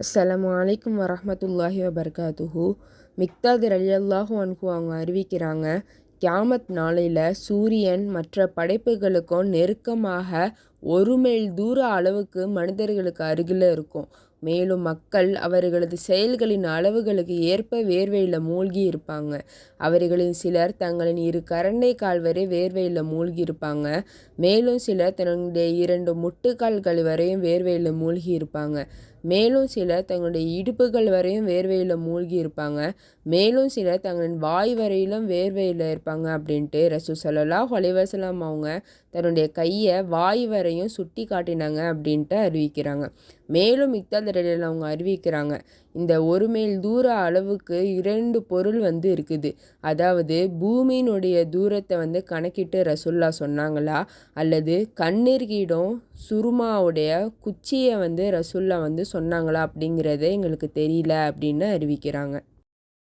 அஸ்ஸலாமு அலைக்கும் வரஹ்மத்துல்லாஹி வபரகாத்துஹு. மிக்தாத் ரலியல்லாஹு அன்ஹு அவங்க அறிவிக்கிறாங்க, கியாமத் நாளையில் சூரியன் மற்ற படைப்புகளுக்கும் நெருக்கமாக 1 மைல் தூர அளவுக்கு மனிதர்களுக்கு அருகில் இருக்கும். மேலும் மக்கள் அவர்களது செயல்களின் அளவுகளுக்கு ஏற்ப வேர்வையில் மூழ்கி இருப்பாங்க. அவர்களின் சிலர் தங்களின் 2 கரண்டை கால் வரை வேர்வையில் மூழ்கி இருப்பாங்க. மேலும் சிலர் தன்னுடைய 2 முட்டுக்கால்கள் வரையும் வேர்வையில் மூழ்கி இருப்பாங்க. மேலும் சிலர் தங்களுடைய இடுப்புகள் வரையும் வேர்வையில் மூழ்கி இருப்பாங்க. மேலும் சிலர் தங்களின் வாய் வரையிலும் வேர்வையில் இருப்பாங்க அப்படின்ட்டு ரசூல் ஸல்லல்லாஹு அலைஹி வஸல்லம் அவங்க தன்னுடைய கையை வாய் வரையும் சுட்டி காட்டினாங்க அப்படின்ட்டு அறிவிக்கிறாங்க. மேலும் மிக்தாத் ரலியல்லாஹு அவங்க அறிவிக்கிறாங்க, இந்த 1 மைல் தூர அளவுக்கு 2 பொருள் இருக்குது. அதாவது பூமியினுடைய தூரத்தை கணக்கிட்டு ரசூல்லா சொன்னாங்களா, அல்லது கண்ணீர்கிடும் சுருமாவுடைய குச்சியை ரசூல்லா சொன்னாங்களா அப்படிங்கிறத எங்களுக்கு தெரியல அப்படின்னு அறிவிக்கிறாங்க.